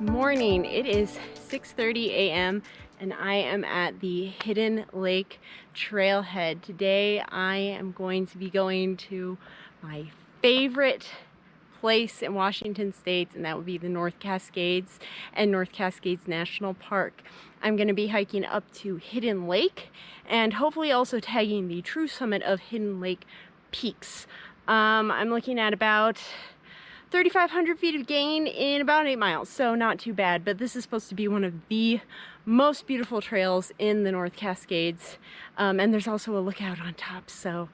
morning. It is 6:30 a.m. and I am at the Hidden Lake trailhead. Today I am going to be going to my favorite place in Washington State, and that would be the North Cascades and North Cascades National Park. I'm going to be hiking up to Hidden Lake and hopefully also tagging the true summit of Hidden Lake peaks. I'm looking at about 3,500 feet of gain in about 8 miles, so not too bad, but this is supposed to be one of the most beautiful trails in the North Cascades, and there's also a lookout on top, so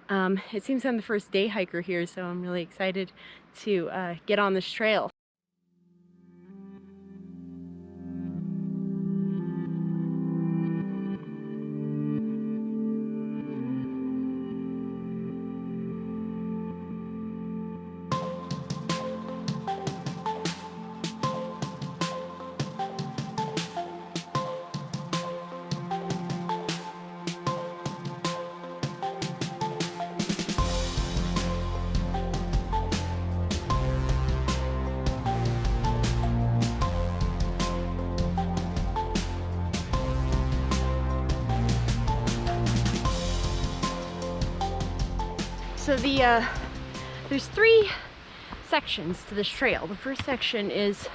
it seems I'm the first day hiker here, so I'm really excited to get on this trail. So there's 3 sections to this trail. The first section is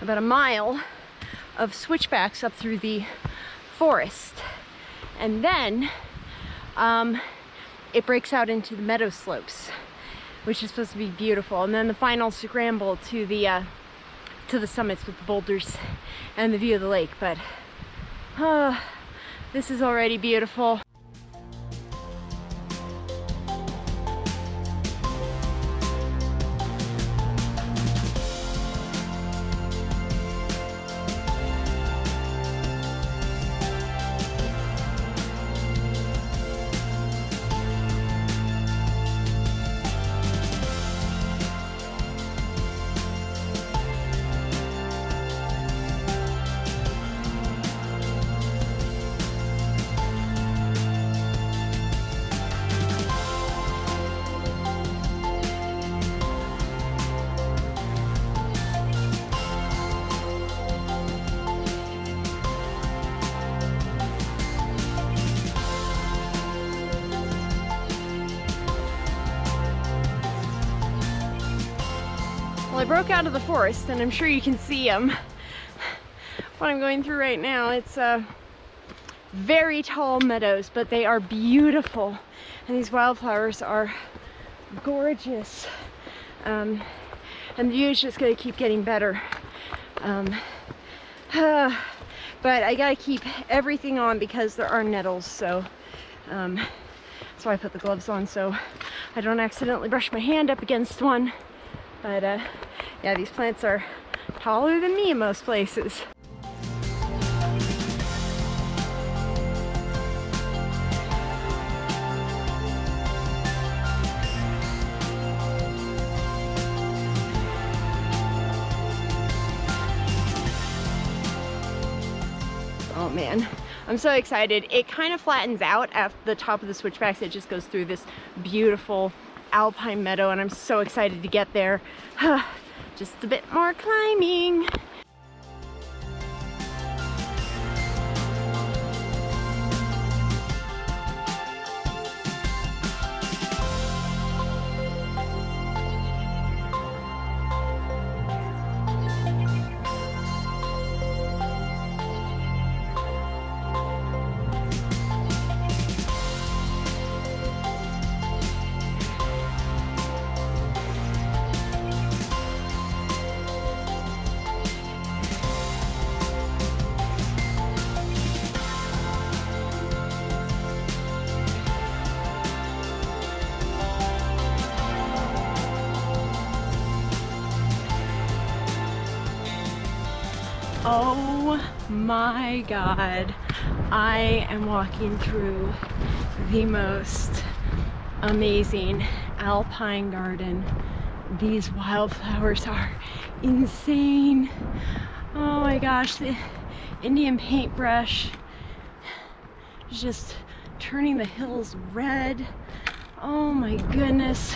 about a mile of switchbacks up through the forest, and then it breaks out into the meadow slopes, which is supposed to be beautiful, and then the final scramble to the summits with the boulders and the view of the lake. But this is already beautiful. Well, I broke out of the forest, and I'm sure you can see what I'm going through right now. It's very tall meadows, but they are beautiful, and these wildflowers are gorgeous, and the view is just going to keep getting better. But I gotta keep everything on because there are nettles, so that's why I put the gloves on, so I don't accidentally brush my hand up against one. But yeah, these plants are taller than me in most places. Oh man, I'm so excited. It kind of flattens out at the top of the switchbacks. It just goes through this beautiful alpine meadow, and I'm so excited to get there. Just a bit more climbing. Oh my God, I am walking through the most amazing alpine garden. These wildflowers are insane. Oh my gosh, the Indian paintbrush is just turning the hills red. Oh my goodness,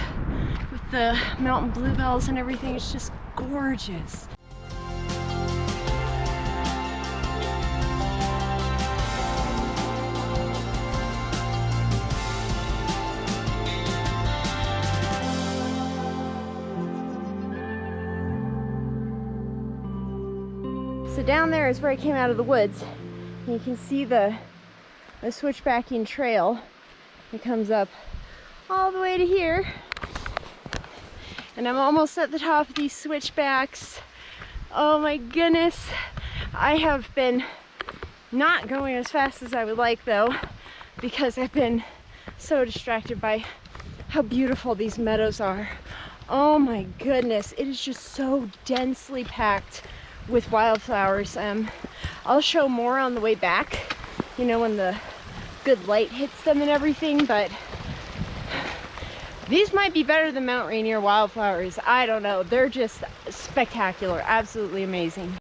with the mountain bluebells and everything, it's just gorgeous. So down there is where I came out of the woods. And you can see the switchbacking trail. It comes up all the way to here. And I'm almost at the top of these switchbacks. Oh my goodness. I have been not going as fast as I would like though, because I've been so distracted by how beautiful these meadows are. Oh my goodness, it is just so densely packed with wildflowers. I'll show more on the way back, you know, when the good light hits them and everything, but these might be better than Mount Rainier wildflowers. I don't know, they're just spectacular, absolutely amazing.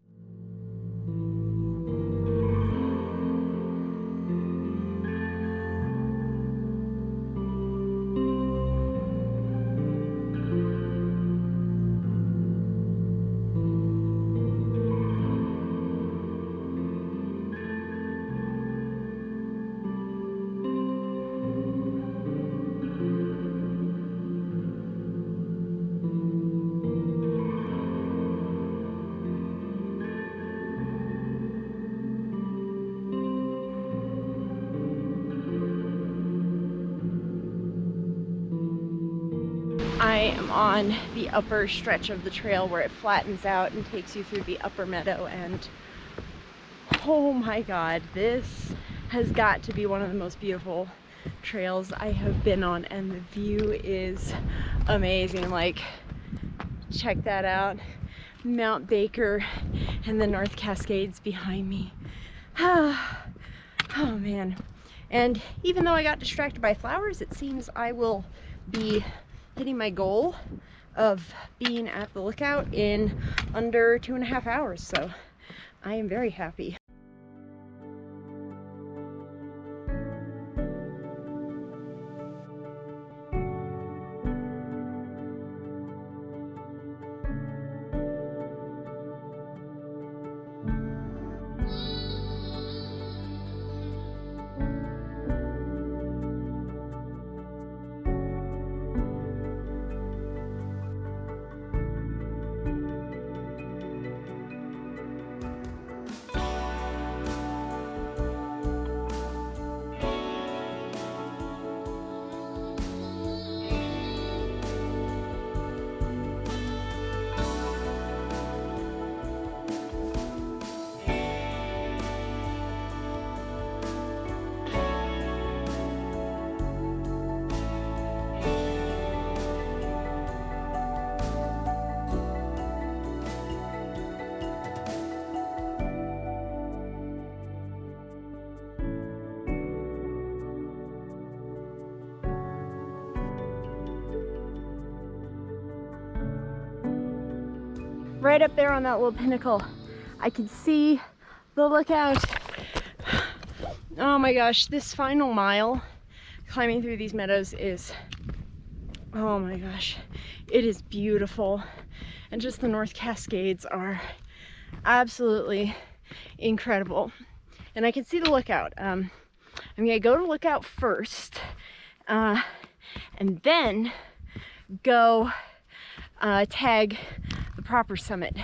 I am on the upper stretch of the trail where it flattens out and takes you through the upper meadow, and oh my god, this has got to be one of the most beautiful trails I have been on, and the view is amazing. Like, check that out, Mount Baker and the North Cascades behind me. Oh man. And even though I got distracted by flowers, it seems I will be hitting my goal of being at the lookout in under 2.5 hours, so I am very happy. Right up there on that little pinnacle, I can see the lookout. Oh my gosh, this final mile climbing through these meadows is, oh my gosh, it is beautiful. And just the North Cascades are absolutely incredible. And I can see the lookout. I'm gonna go to lookout first, and then go tag the proper summit.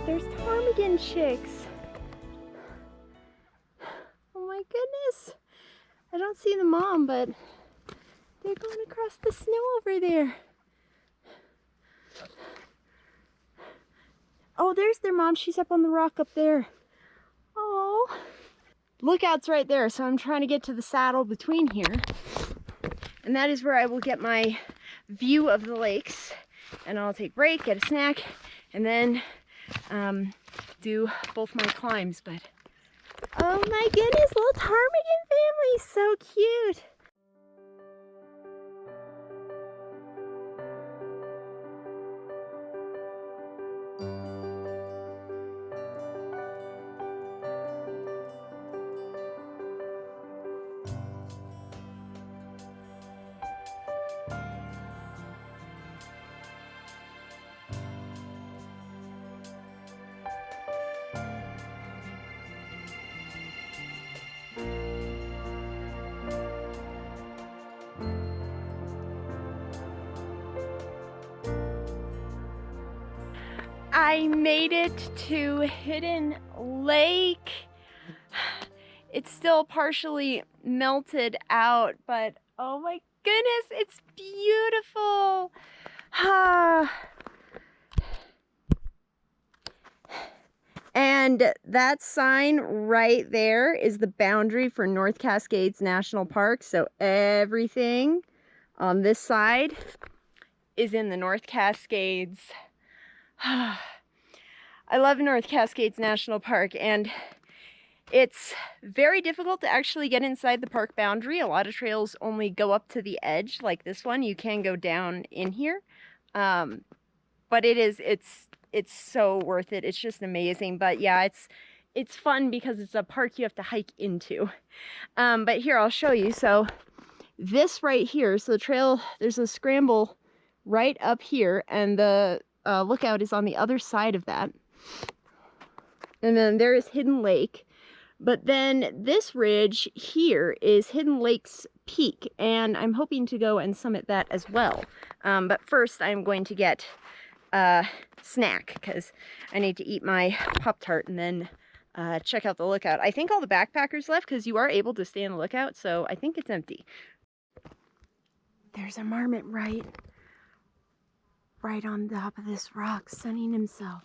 There's ptarmigan chicks. Oh my goodness. I don't see the mom, but they're going across the snow over there. Oh, there's their mom. She's up on the rock up there. Oh, lookout's right there. So I'm trying to get to the saddle between here. And that is where I will get my view of the lakes. And I'll take a break, get a snack, and then do both my climbs. But oh my goodness, little ptarmigan family, so cute. I made it to Hidden Lake. It's still partially melted out, but oh my goodness, it's beautiful. And that sign right there is the boundary for North Cascades National Park. So everything on this side is in the North Cascades. I love North Cascades National Park, and it's very difficult to actually get inside the park boundary. A lot of trails only go up to the edge, like this one. You can go down in here, but it's so worth it. It's just amazing. But yeah, it's fun because it's a park you have to hike into. But here, I'll show you. So this right here, so the trail, there's a scramble right up here, and the lookout is on the other side of that. And then there is Hidden Lake. But then this ridge here is Hidden Lake's peak, and I'm hoping to go and summit that as well. But first I'm going to get a snack because I need to eat my Pop-Tart and then check out the lookout. I think all the backpackers left because you are able to stay on the lookout, so I think it's empty. There's a marmot right on top of this rock, sunning himself.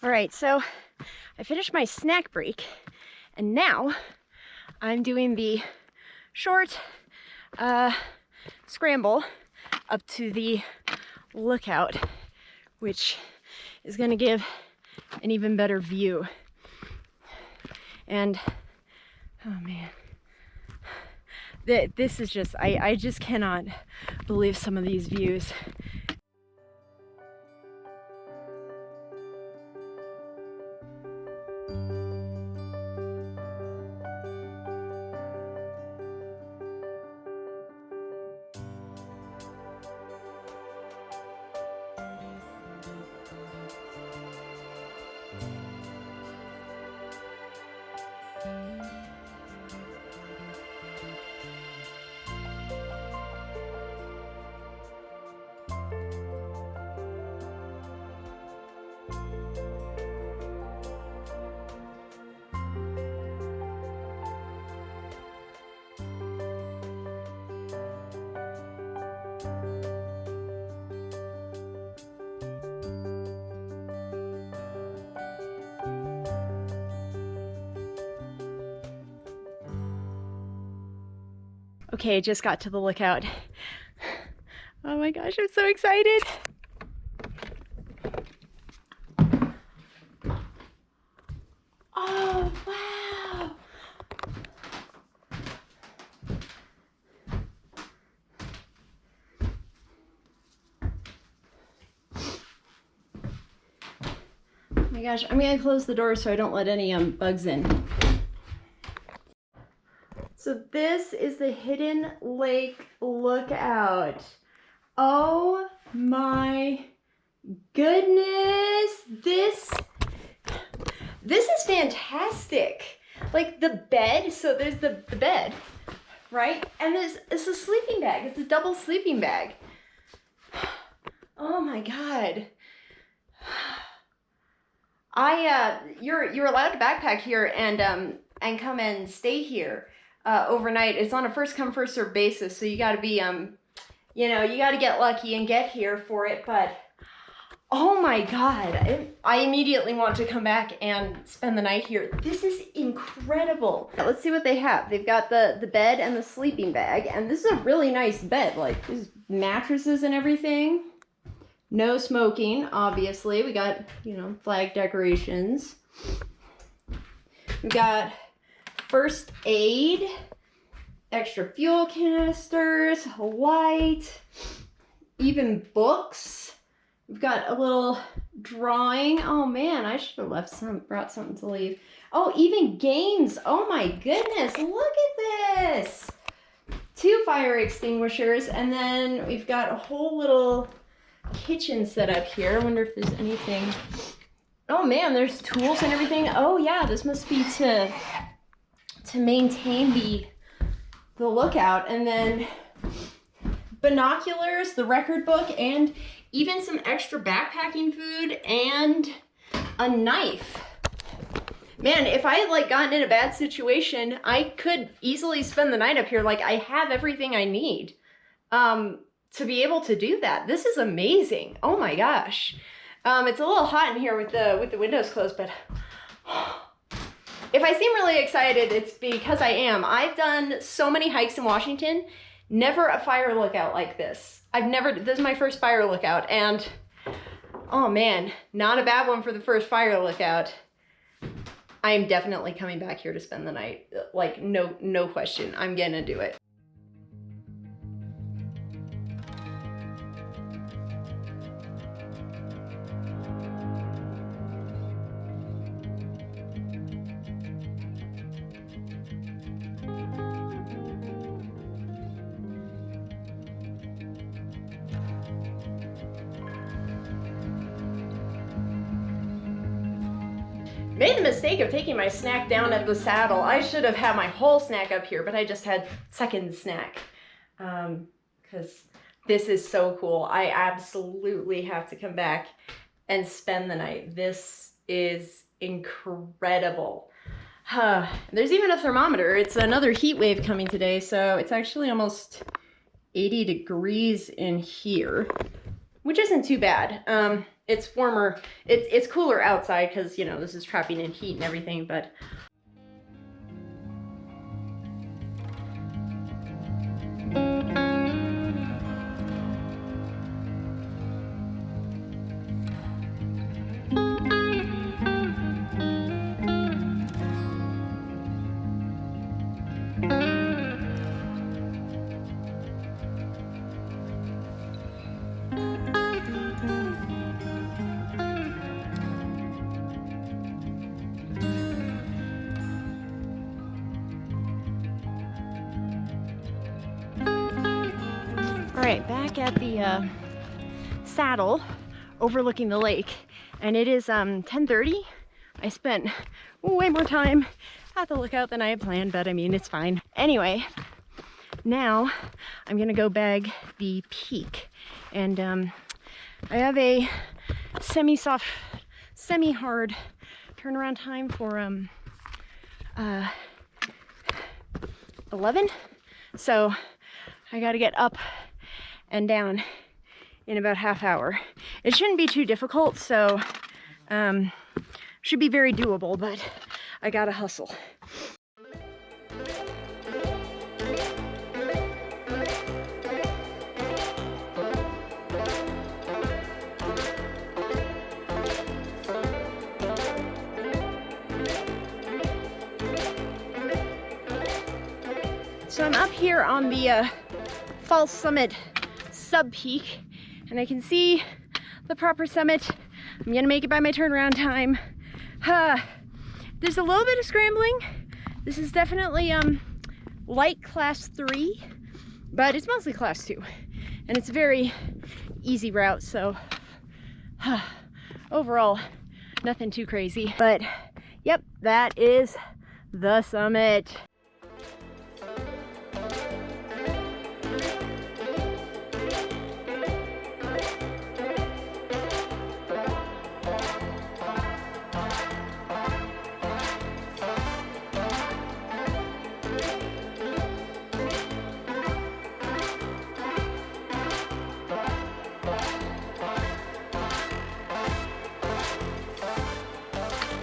All right, so I finished my snack break, and now I'm doing the short scramble up to the lookout, which is going to give an even better view. And oh man, this is just, I just cannot believe some of these views. Okay, just got to the lookout. Oh my gosh, I'm so excited. Oh, wow. Oh my gosh, I'm gonna close the door so I don't let any bugs in. So this is the Hidden Lake lookout. Oh my goodness, this is fantastic. Like the bed, so there's the bed, right? And it's a sleeping bag. It's a double sleeping bag. Oh my God. You're allowed to backpack here and come and stay here overnight. It's on a first come first served basis, so you got to be you know, you got to get lucky and get here for it. But oh my God, I immediately want to come back and spend the night here. This is incredible. Let's see what they have. They've got the bed and the sleeping bag, and this is a really nice bed. Like there's mattresses and everything. No smoking, obviously. We got, you know, flag decorations. We got first aid, extra fuel canisters, a light, even books. We've got a little drawing. Oh man, I should have brought something to leave. Oh, even games. Oh my goodness, look at this. 2 fire extinguishers, and then we've got a whole little kitchen set up here. I wonder if there's anything. Oh man, there's tools and everything. Oh yeah, this must be to maintain the lookout. And then binoculars, the record book, and even some extra backpacking food and a knife. Man, if I had like gotten in a bad situation, I could easily spend the night up here. Like I have everything I need to be able to do that. This is amazing. Oh my gosh. It's a little hot in here with the windows closed, but if I seem really excited, it's because I am. I've done so many hikes in Washington, never a fire lookout like this. This is my first fire lookout, and oh man, not a bad one for the first fire lookout. I am definitely coming back here to spend the night. Like, no question, I'm gonna do it. Made the mistake of taking my snack down at the saddle. I should have had my whole snack up here, but I just had second snack. Because this is so cool. I absolutely have to come back and spend the night. This is incredible. There's even a thermometer. It's another heat wave coming today, so it's actually almost 80 degrees in here, which isn't too bad. It's warmer, it's cooler outside because, you know, this is trapping in heat and everything, but Alright, back at the saddle overlooking the lake, and it is 10:30. I spent way more time at the lookout than I had planned, but I mean, it's fine. Anyway, now I'm gonna go bag the peak, and I have a semi-soft, semi-hard turnaround time for 11, so I gotta get up and down in about half hour. It shouldn't be too difficult, so should be very doable, but I gotta hustle. So I'm up here on the false summit sub-peak, and I can see the proper summit. I'm gonna make it by my turnaround time. There's a little bit of scrambling. This is definitely light class 3, but it's mostly class 2, and it's a very easy route, so overall nothing too crazy. But yep, that is the summit.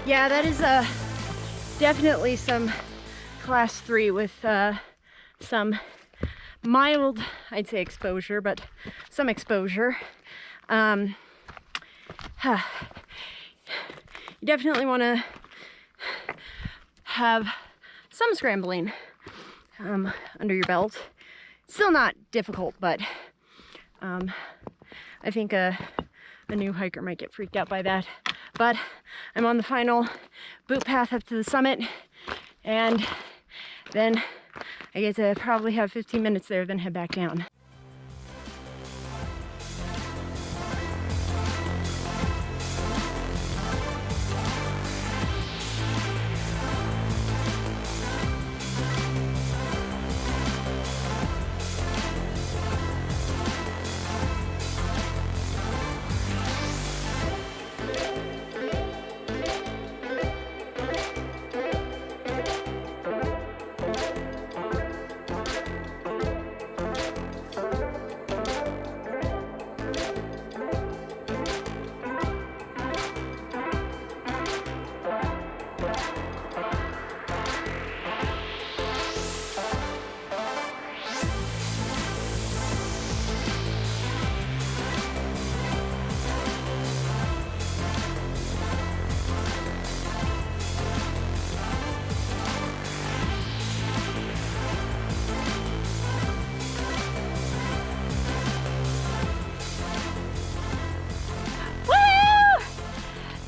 Yeah, that is definitely some class 3 with some mild, I'd say, exposure, but some exposure. You definitely want to have some scrambling under your belt. Still not difficult, but I think a new hiker might get freaked out by that. But I'm on the final boot path up to the summit, and then I get to probably have 15 minutes there, then head back down.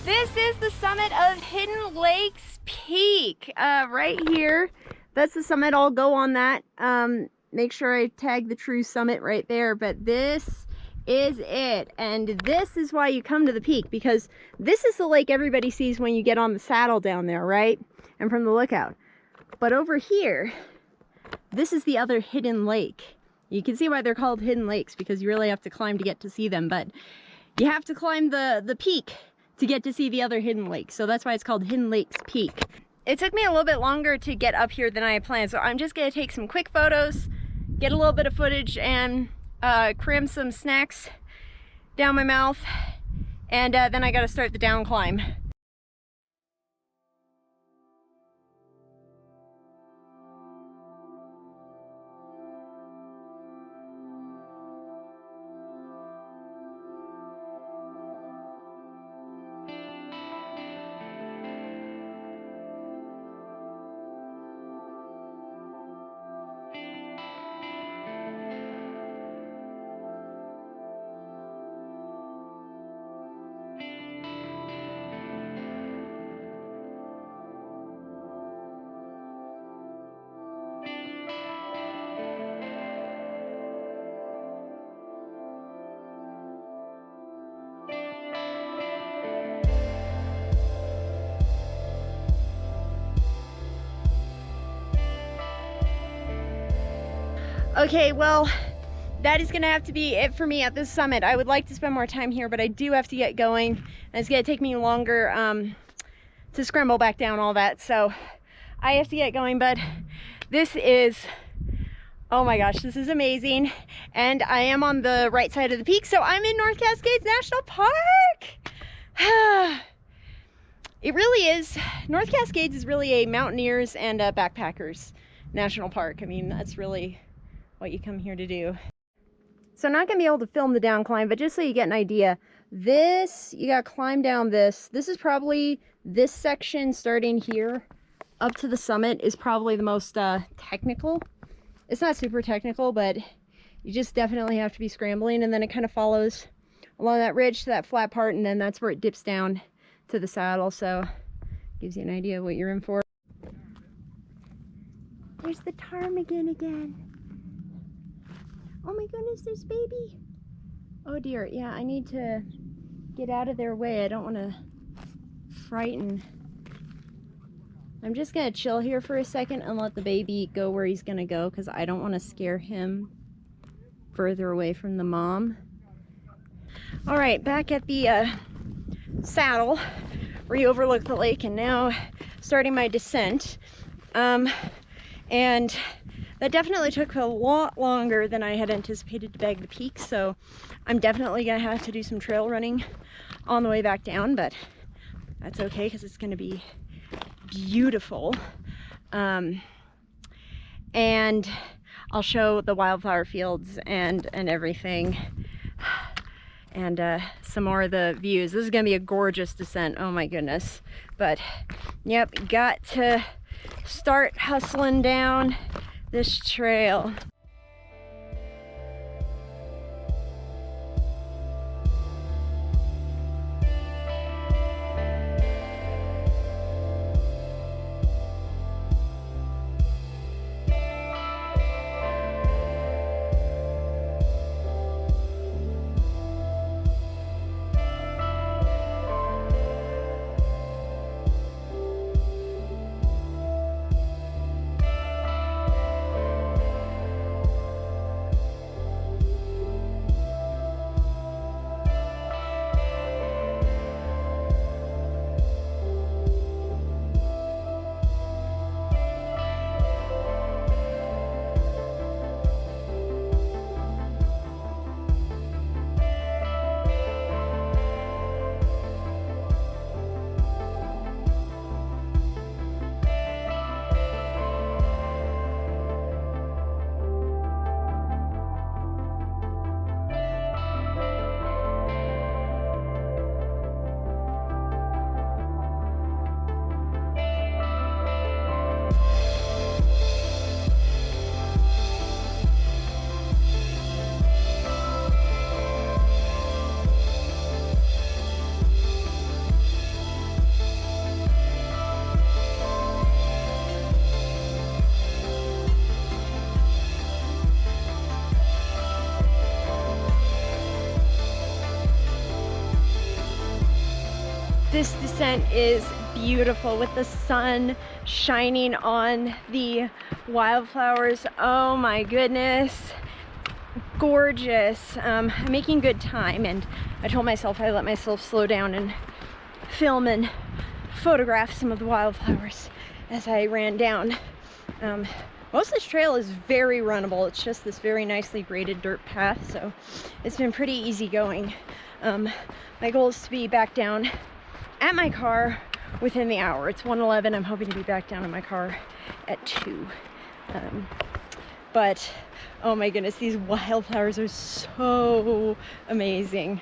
This is the summit of Hidden Lakes Peak, right here. That's the summit. I'll go on that. Make sure I tag the true summit right there, but this is it. And this is why you come to the peak, because this is the lake everybody sees when you get on the saddle down there, right? And from the lookout. But over here, this is the other hidden lake. You can see why they're called hidden lakes, because you really have to climb to get to see them, but you have to climb the peak to get to see the other hidden lake. So that's why it's called Hidden Lakes Peak. It took me a little bit longer to get up here than I had planned, so I'm just gonna take some quick photos, get a little bit of footage, and cram some snacks down my mouth, and then I gotta start the down climb. Okay, well, that is gonna have to be it for me at this summit. I would like to spend more time here, but I do have to get going, and it's gonna take me longer to scramble back down all that, so I have to get going. But this is, oh my gosh, this is amazing. And I am on the right side of the peak, so I'm in North Cascades National Park. It really is, North Cascades is really a mountaineers and backpackers national park. I mean, that's really what you come here to do. So I'm not gonna be able to film the down climb, but just so you get an idea, this, you gotta climb down this. This is probably, this section starting here up to the summit is probably the most technical. It's not super technical, but you just definitely have to be scrambling, and then it kind of follows along that ridge to that flat part, and then that's where it dips down to the saddle, so gives you an idea of what you're in for. There's the ptarmigan again. Oh my goodness, there's baby. Oh dear, yeah, I need to get out of their way. I don't want to frighten. I'm just gonna chill here for a second and let the baby go where he's gonna go, because I don't want to scare him further away from the mom. All right, back at the saddle where you overlook the lake, and now starting my descent. And that definitely took a lot longer than I had anticipated to bag the peak, so I'm definitely gonna have to do some trail running on the way back down, but that's okay because it's gonna be beautiful. And I'll show the wildflower fields and everything, and some more of the views. This is gonna be a gorgeous descent, oh my goodness. But yep, got to start hustling down this trail. This descent is beautiful with the sun shining on the wildflowers. Oh my goodness, gorgeous. I'm making good time, and I told myself I'd let myself slow down and film and photograph some of the wildflowers as I ran down. Most of this trail is very runnable. It's just this very nicely graded dirt path, so it's been pretty easy going. My goal is to be back down at my car within the hour. It's 1:11. I'm hoping to be back down in my car at 2. But oh my goodness, these wildflowers are so amazing.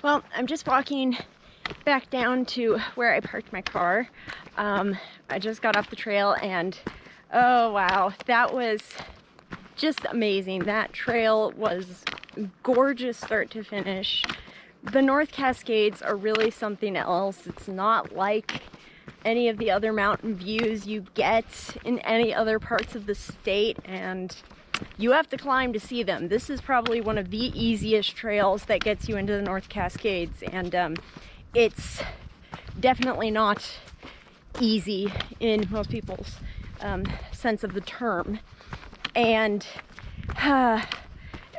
Well, I'm just walking back down to where I parked my car. I just got off the trail, and oh wow, that was just amazing. That trail was gorgeous start to finish. The North Cascades are really something else. It's not like any of the other mountain views you get in any other parts of the state, and you have to climb to see them. This is probably one of the easiest trails that gets you into the North Cascades, and it's definitely not easy in most people's sense of the term. And it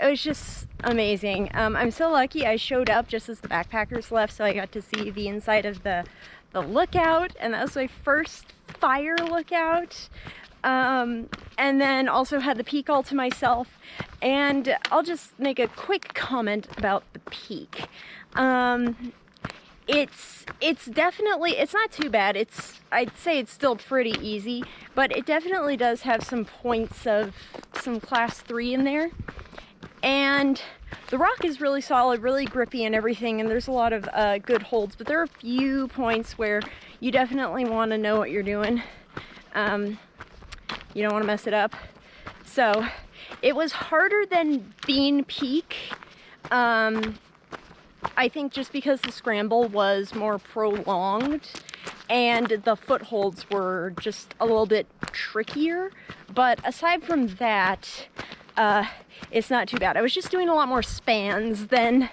was just amazing. I'm so lucky I showed up just as the backpackers left, so I got to see the inside of the lookout, and that was my first fire lookout. And then also had the peak all to myself. And I'll just make a quick comment about the peak. It's definitely, it's not too bad. I'd say it's still pretty easy, but it definitely does have some points of some class 3 in there. And the rock is really solid, really grippy and everything, and there's a lot of good holds, but there are a few points where you definitely want to know what you're doing. You don't want to mess it up. So it was harder than Bean Peak. I think just because the scramble was more prolonged and the footholds were just a little bit trickier. But aside from that, it's not too bad. I was just doing a lot more spans than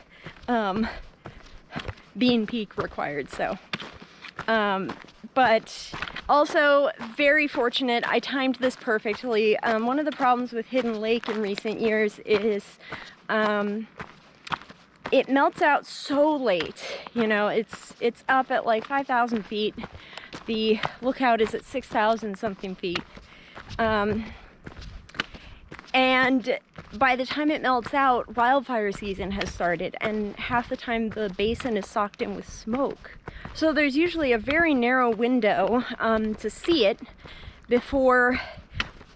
Bean Peak required, so. But also very fortunate, I timed this perfectly. One of the problems with Hidden Lake in recent years is it melts out so late. You know, it's up at like 5,000 feet. The lookout is at 6,000 something feet. And by the time it melts out, wildfire season has started, and half the time the basin is socked in with smoke. So there's usually a very narrow window to see it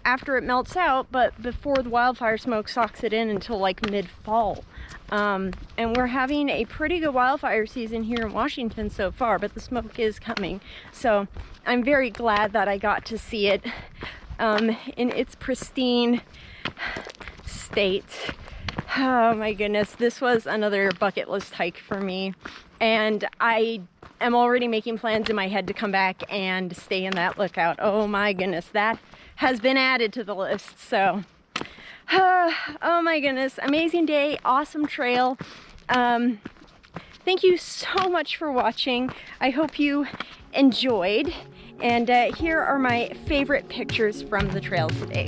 after it melts out, but before the wildfire smoke socks it in until like mid-fall. And we're having a pretty good wildfire season here in Washington so far, but the smoke is coming. So I'm very glad that I got to see it in its pristine state. Oh my goodness, this was another bucket list hike for me, and I am already making plans in my head to come back and stay in that lookout. Oh my goodness, that has been added to the list. So oh my goodness, amazing day, awesome trail. Thank you so much for watching. I hope you enjoyed, and here are my favorite pictures from the trail today.